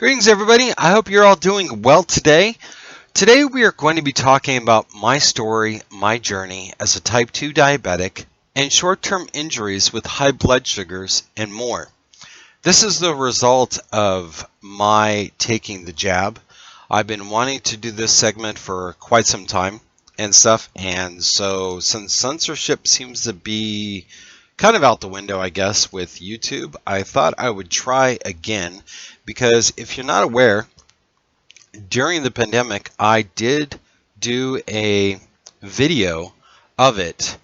Greetings, everybody. I hope you're all doing well today. Today we are going to be talking about my story, my journey as a type 2 diabetic, and short-term injuries with high blood sugars and more. This is the result of my taking the jab. I've been wanting to do this segment for quite some time and stuff, and so since censorship seems to be kind of out the window, I guess, with YouTube, I thought I would try again, because if you're not aware, during the pandemic, I did do a video of it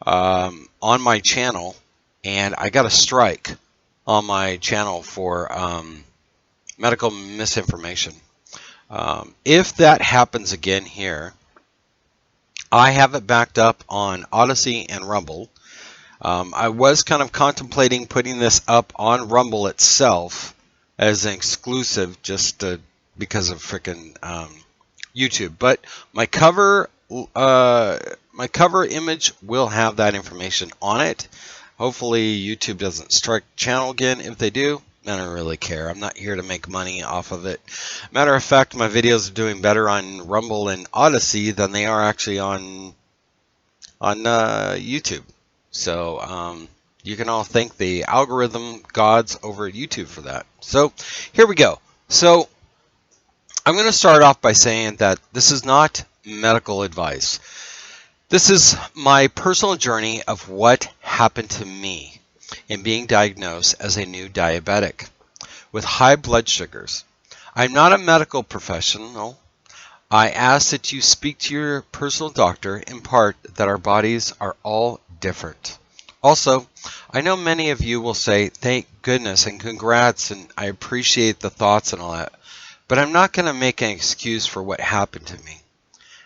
on my channel, and I got a strike on my channel for medical misinformation. If that happens again here, I have it backed up on Odyssey and Rumble. I was kind of contemplating putting this up on Rumble itself as an exclusive, just because of frickin' YouTube. But my cover image will have that information on it. Hopefully YouTube doesn't strike channel again. If they do, I don't really care. I'm not here to make money off of it. Matter of fact, my videos are doing better on Rumble and Odyssey than they are actually on YouTube. So you can all thank the algorithm gods over at YouTube for that. So here we go. So I'm going to start off by saying that this is not medical advice. This is my personal journey of what happened to me in being diagnosed as a new diabetic with high blood sugars. I'm not a medical professional. I ask that you speak to your personal doctor, in part that our bodies are all different. Also, I know many of you will say thank goodness and congrats, and I appreciate the thoughts and all that, but I'm not going to make an excuse for what happened to me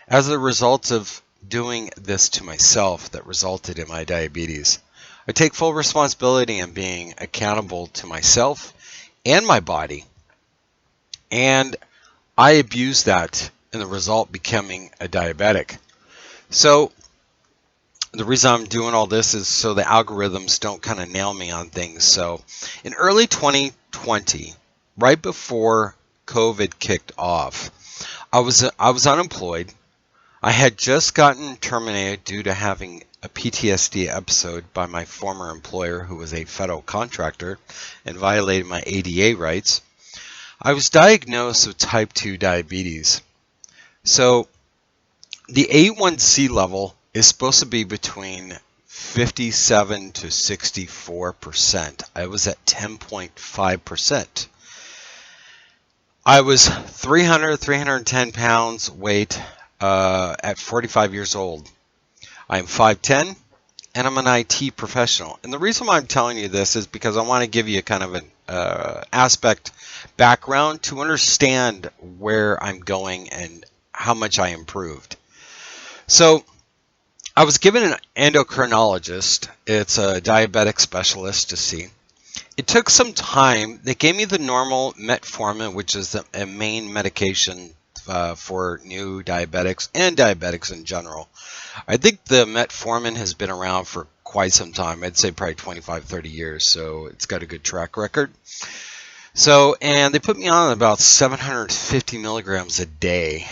as a result of doing this to myself that resulted in my diabetes. I take full responsibility in being accountable to myself and my body, and I abused that in the result becoming a diabetic. So the reason I'm doing all this is so the algorithms don't kind of nail me on things. So in early 2020, right before COVID kicked off, I was unemployed. I had just gotten terminated due to having a PTSD episode by my former employer, who was a federal contractor and violated my ADA rights. I was diagnosed with type 2 diabetes. So the A1C level is supposed to be between 57 to 64%. I was at 10.5%. I was 310 pounds weight at 45 years old. I'm 5'10", and I'm an IT professional. And the reason why I'm telling you this is because I want to give you kind of an background to understand where I'm going and how much I improved. So I was given an endocrinologist. It's a diabetic specialist to see. It took some time. They gave me the normal metformin, which is a main medication for new diabetics and diabetics in general. I think the metformin has been around for quite some time. I'd say probably 25, 30 years, so it's got a good track record. So, and they put me on about 750 milligrams a day.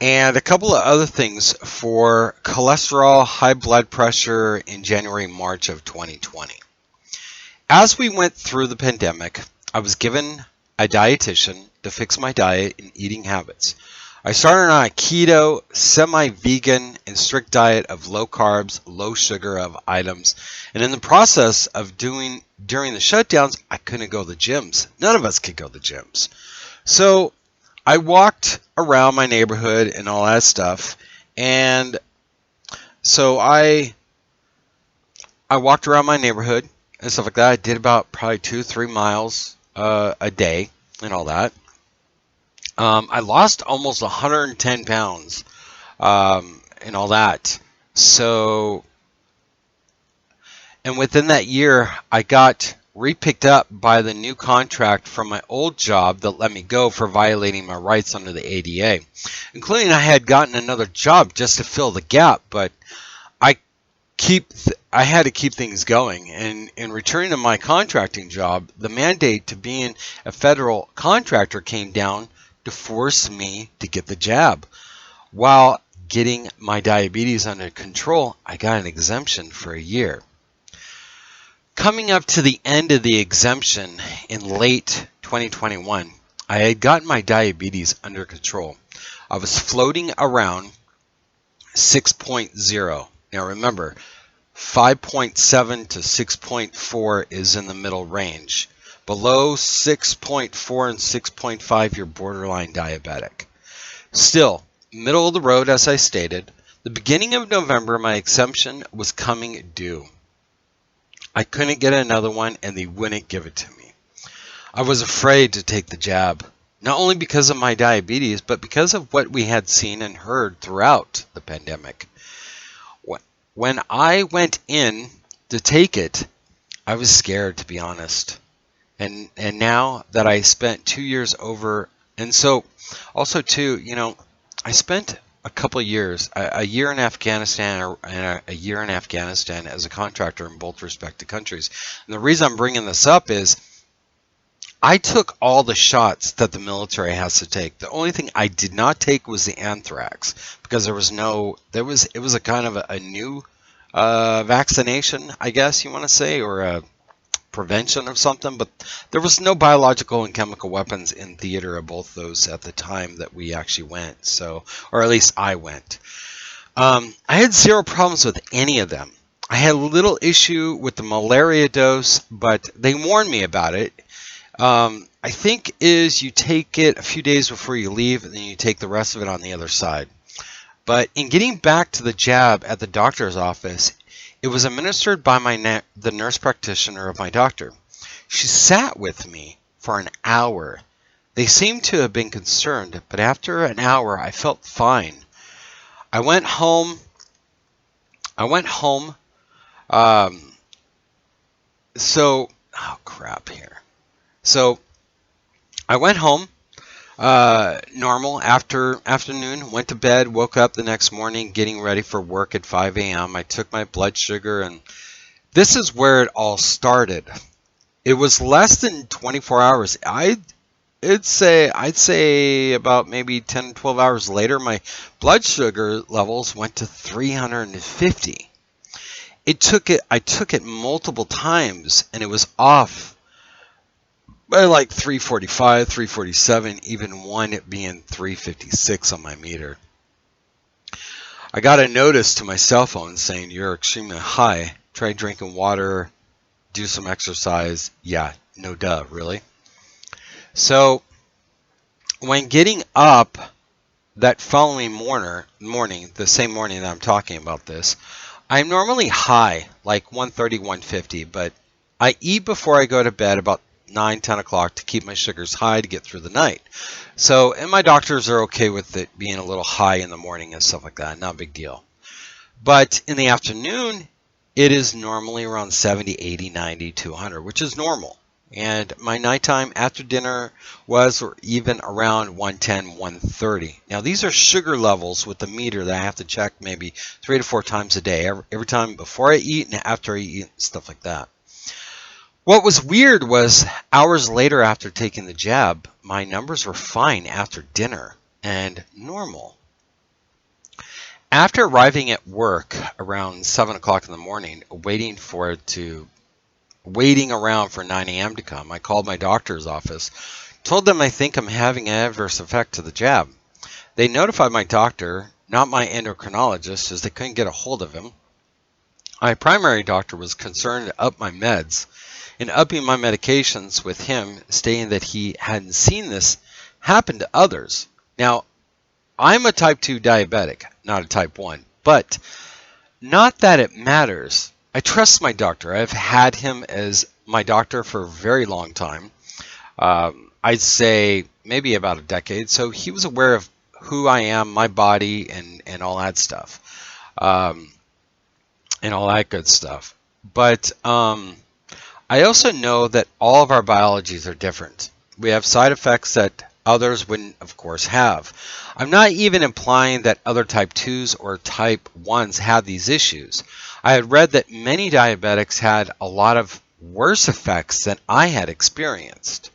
And a couple of other things for cholesterol, high blood pressure in January, March of 2020. As we went through the pandemic, I was given a dietitian to fix my diet and eating habits. I started on a keto, semi-vegan, and strict diet of low carbs, low sugar of items. And in the process of during the shutdowns, I couldn't go to the gyms. None of us could go to the gyms. So I walked around my neighborhood and all that stuff. And so I walked around my neighborhood and stuff like that. I did about probably 2-3 miles a day and all that. I lost almost 110 pounds and all that. So, and within that year, I got re-picked up by the new contract from my old job that let me go for violating my rights under the ADA, including I had gotten another job just to fill the gap, but I had to keep things going. And in returning to my contracting job, the mandate to being a federal contractor came down to force me to get the jab. While getting my diabetes under control, I got an exemption for a year. Coming up to the end of the exemption in late 2021, I had gotten my diabetes under control. I was floating around 6.0. Now remember, 5.7 to 6.4 is in the middle range. Below 6.4 and 6.5, you're borderline diabetic. Still, middle of the road, as I stated. The beginning of November, my exemption was coming due. I couldn't get another one, and they wouldn't give it to me. I was afraid to take the jab, not only because of my diabetes, but because of what we had seen and heard throughout the pandemic. When I went in to take it, I was scared, to be honest. And now that I spent 2 years over, and so also too, I spent a couple of years, a year in Afghanistan and a year in Afghanistan as a contractor in both respective countries. And the reason I'm bringing this up is I took all the shots that the military has to take. The only thing I did not take was the anthrax, because it was a kind of a new vaccination, I guess you want to say, or a prevention of something, but there was no biological and chemical weapons in theater of both those at the time that we actually went. So, or at least I went. I had zero problems with any of them. I had a little issue with the malaria dose, but they warned me about it. I think is you take it a few days before you leave, and then you take the rest of it on the other side. But in getting back to the jab at the doctor's office, it was administered by the nurse practitioner of my doctor. She sat with me for an hour. They seemed to have been concerned, but after an hour, I felt fine. I went home. So I went home, normal afternoon, went to bed, woke up the next morning, getting ready for work at 5 a.m. I took my blood sugar, and this is where it all started. It was less than 24 hours. I'd say about maybe 10, 12 hours later, my blood sugar levels went to 350. I took it multiple times, and it was off by like 345, 347, even one it being 356 on my meter. I got a notice to my cell phone saying, "You're extremely high. Try drinking water, do some exercise." Yeah, no duh, really. So when getting up that following morning, the same morning that I'm talking about this, I'm normally high, like 130, 150, but I eat before I go to bed about 9, 10 o'clock to keep my sugars high to get through the night. So, and my doctors are okay with it being a little high in the morning and stuff like that. Not a big deal. But in the afternoon, it is normally around 70, 80, 90, 200, which is normal. And my nighttime after dinner was or even around 110, 130. Now, these are sugar levels with the meter that I have to check maybe 3 to 4 times a day. Every time before I eat and after I eat, stuff like that. What was weird was hours later after taking the jab, my numbers were fine after dinner and normal. After arriving at work around 7 o'clock in the morning, waiting around for 9 a.m. to come, I called my doctor's office, told them I think I'm having an adverse effect to the jab. They notified my doctor, not my endocrinologist, as they couldn't get a hold of him. My primary doctor was concerned to up my meds, and upping my medications with him, stating that he hadn't seen this happen to others. Now, I'm a type 2 diabetic, not a type 1, but not that it matters. I trust my doctor. I've had him as my doctor for a very long time. I'd say maybe about a decade, so he was aware of who I am, my body, and all that stuff, and all that good stuff. But I also know that all of our biologies are different. We have side effects that others wouldn't, of course, have. I'm not even implying that other type 2s or type 1s have these issues. I had read that many diabetics had a lot of worse effects than I had experienced.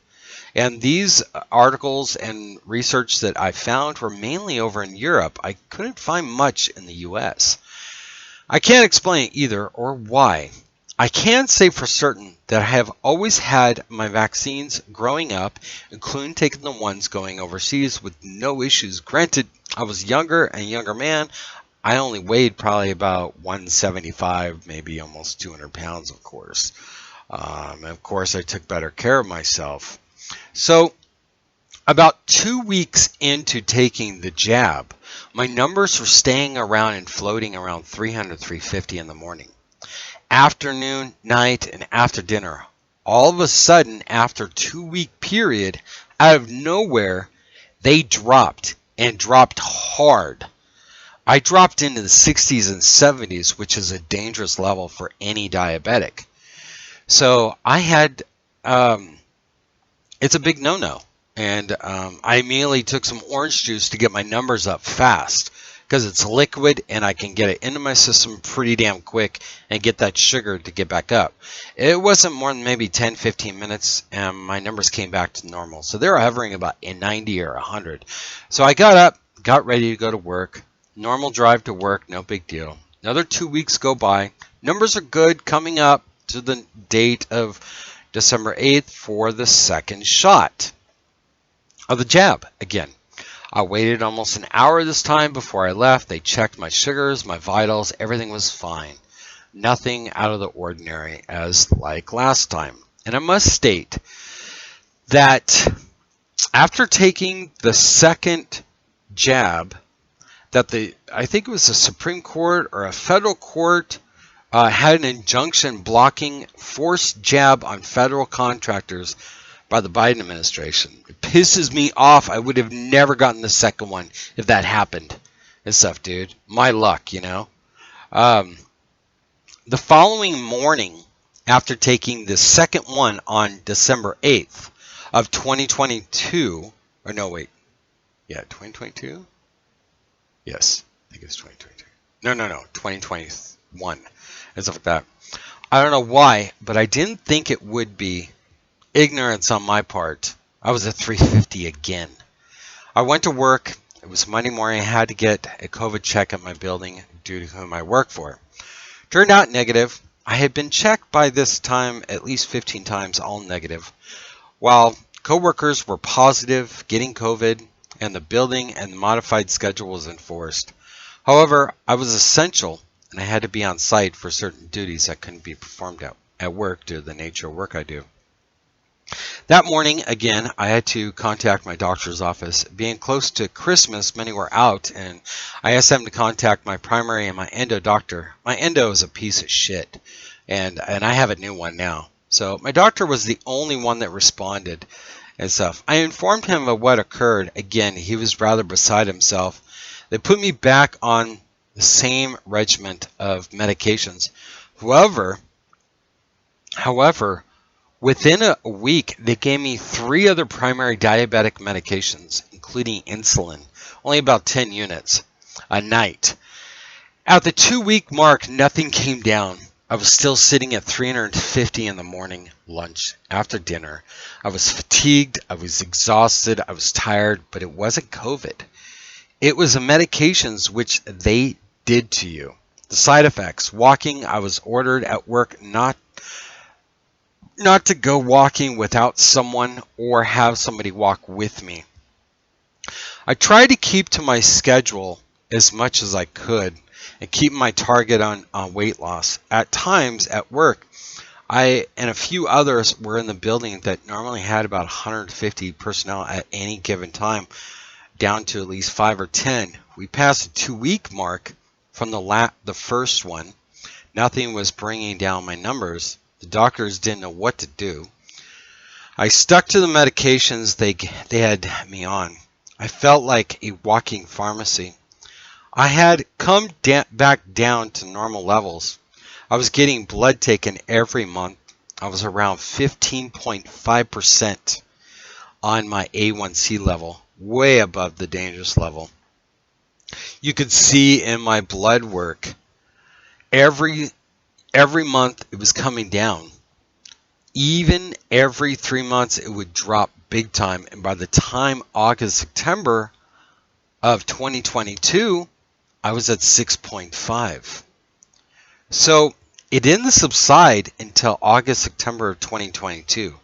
And these articles and research that I found were mainly over in Europe. I couldn't find much in the US. I can't explain either or why. I can say for certain that I have always had my vaccines growing up, including taking the ones going overseas with no issues. Granted, I was younger and younger man. I only weighed probably about 175, maybe almost 200 pounds, of course. And of course, I took better care of myself. So, about 2 weeks into taking the jab, my numbers were staying around and floating around 300, 350 in the morning. Afternoon, night, and after dinner. All of a sudden, after a 2-week period, out of nowhere, they dropped and dropped hard. I dropped into the 60s and 70s, which is a dangerous level for any diabetic. So I had, it's a big no-no. And I immediately took some orange juice to get my numbers up fast because it's liquid and I can get it into my system pretty damn quick and get that sugar to get back up. It wasn't more than maybe 10, 15 minutes and my numbers came back to normal. So they were hovering about 90 or 100. So I got up, got ready to go to work. Normal drive to work, no big deal. Another 2 weeks go by. Numbers are good, coming up to the date of December 8th for the second shot of the jab again. I waited almost an hour this time before I left. They checked my sugars, my vitals, everything was fine. Nothing out of the ordinary as like last time. And I must state that after taking the second jab, that I think it was the Supreme Court or a federal court had an injunction blocking forced jab on federal contractors by the Biden administration. It pisses me off. I would have never gotten the second one if that happened and stuff, dude. My luck, you know. The following morning, after taking the second one on December 8th of 2022, or no, wait. Yeah, 2022? Yes, I think it's 2022. No, 2021. And stuff like that. I don't know why, but I didn't think it would be ignorance on my part. I was at 350 again. I went to work. It was Monday morning. I had to get a COVID check at my building due to whom I work for. Turned out negative. I had been checked by this time at least 15 times, all negative. While coworkers were positive, getting COVID, and the building and the modified schedule was enforced. However, I was essential and I had to be on site for certain duties that couldn't be performed at work due to the nature of work I do. That morning, again, I had to contact my doctor's office. Being close to Christmas, many were out, and I asked them to contact my primary and my endo doctor. My endo is a piece of shit, and I have a new one now. So my doctor was the only one that responded and stuff. I informed him of what occurred. Again, he was rather beside himself. They put me back on the same regimen of medications. However, within a week, they gave me 3 other primary diabetic medications, including insulin, only about 10 units a night. At the 2-week mark, nothing came down. I was still sitting at 350 in the morning, lunch, after dinner. I was fatigued, I was exhausted, I was tired, but it wasn't COVID. It was the medications which they did to you. The side effects. Walking, I was ordered at work not to go walking without someone or have somebody walk with me. I tried to keep to my schedule as much as I could and keep my target on weight loss. At times at work, I and a few others were in the building that normally had about 150 personnel at any given time, down to at least 5 or 10. We passed the 2-week mark from the first one. Nothing was bringing down my numbers. The doctors didn't know what to do. I stuck to the medications they had me on. I felt like a walking pharmacy. I had come back down to normal levels. I was getting blood taken every month. I was around 15.5% on my A1C level, way above the dangerous level. You could see in my blood work, every every month it was coming down. Even every 3 months it would drop big time. And by the time August, September of 2022, I was at 6.5. So it didn't subside until August, September of 2022.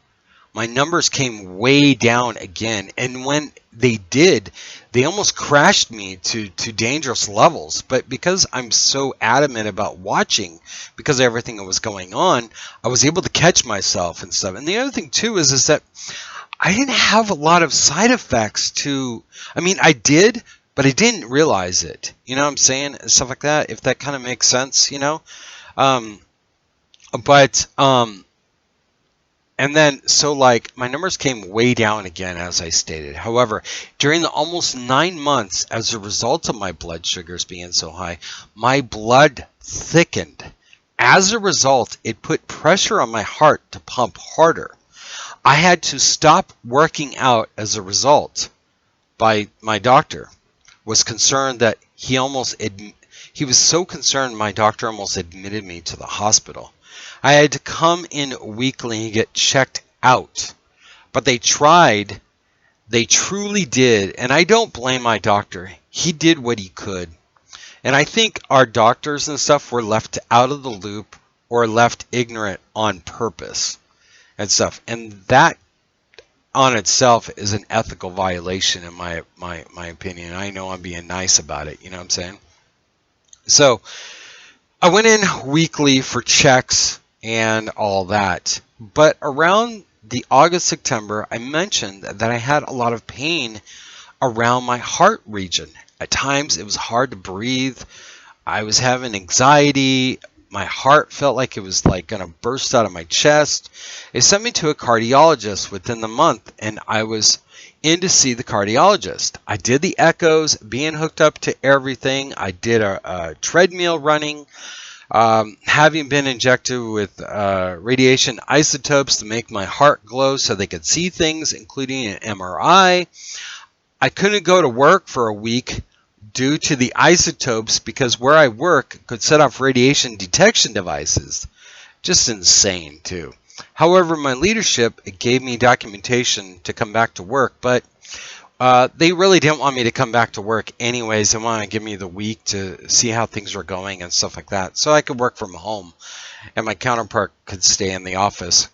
My numbers came way down again. And when they did, they almost crashed me to dangerous levels. But because I'm so adamant about watching, because of everything that was going on, I was able to catch myself and stuff. And the other thing too is that I didn't have a lot of side effects to, I mean, I did, but I didn't realize it. You know what I'm saying? Stuff like that, if that kind of makes sense, you know? Um, but, and then, so like, my numbers came way down again, as I stated. However, during the almost 9 months, as a result of my blood sugars being so high, my blood thickened. As a result, it put pressure on my heart to pump harder. I had to stop working out as a result. By my doctor was concerned that he was so concerned my doctor almost admitted me to the hospital. I had to come in weekly and get checked out. But they tried, they truly did, and I don't blame my doctor. He did what he could. And I think our doctors and stuff were left out of the loop or left ignorant on purpose and stuff. And that on itself is an ethical violation in my opinion. I know I'm being nice about it, you know what I'm saying? So I went in weekly for checks and all that. But around the August, September, I mentioned that I had a lot of pain around my heart region. At times it was hard to breathe. I was having anxiety. My heart felt like it was like going to burst out of my chest. They sent me to a cardiologist within the month, and I was in to see the cardiologist. I did the echoes, being hooked up to everything. I did a treadmill running, having been injected with radiation isotopes to make my heart glow so they could see things, including an MRI. I couldn't go to work for a week due to the isotopes because where I work could set off radiation detection devices. Just insane too. However, my leadership gave me documentation to come back to work, but they really didn't want me to come back to work anyways. They wanted to give me the week to see how things were going and stuff like that, so I could work from home and my counterpart could stay in the office.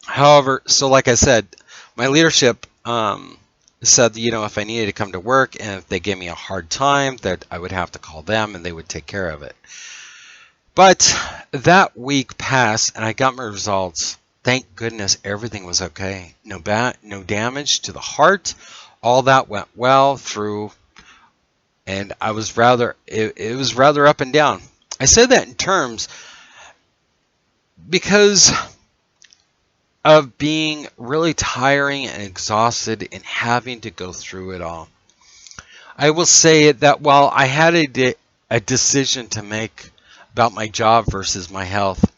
However, so like I said, my leadership said, you know, if I needed to come to work and if they gave me a hard time, that I would have to call them and they would take care of it. But that week passed and I got my results. Thank goodness everything was okay. No damage to the heart. All that went well through, and I was it was rather up and down. I said that in terms because of being really tiring and exhausted and having to go through it all. I will say that while I had a decision to make about my job versus my health,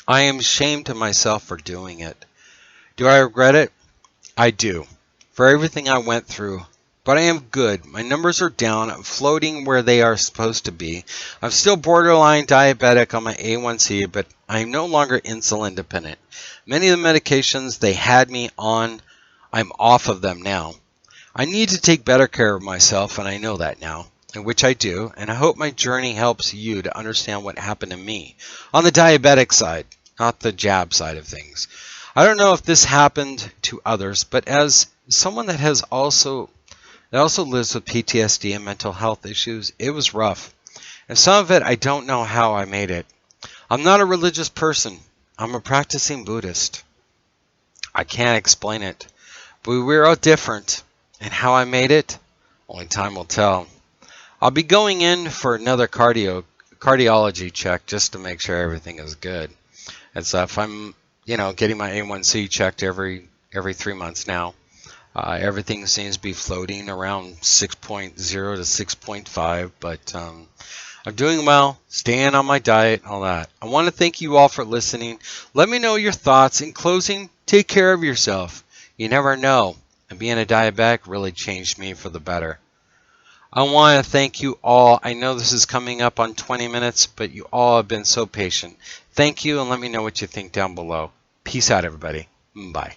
I am ashamed of myself for doing it. Do I regret it? I do, for everything I went through. But I am good. My numbers are down. I'm floating where they are supposed to be. I'm still borderline diabetic on my A1C, but I'm no longer insulin dependent. Many of the medications they had me on, I'm off of them now. I need to take better care of myself, and I know that now, and which I do, and I hope my journey helps you to understand what happened to me on the diabetic side, not the jab side of things. I don't know if this happened to others, but as someone that also lives with PTSD and mental health issues, it was rough. And some of it, I don't know how I made it. I'm not a religious person. I'm a practicing Buddhist. I can't explain it. But we're all different. And how I made it, only time will tell. I'll be going in for another cardiology check just to make sure everything is good. And so if I'm, getting my A1C checked every 3 months now, everything seems to be floating around 6.0 to 6.5, but I'm doing well, staying on my diet, all that. I want to thank you all for listening. Let me know your thoughts. In closing, take care of yourself. You never know. And being a diabetic really changed me for the better. I want to thank you all. I know this is coming up on 20 minutes, but you all have been so patient. Thank you, and let me know what you think down below. Peace out, everybody. Bye.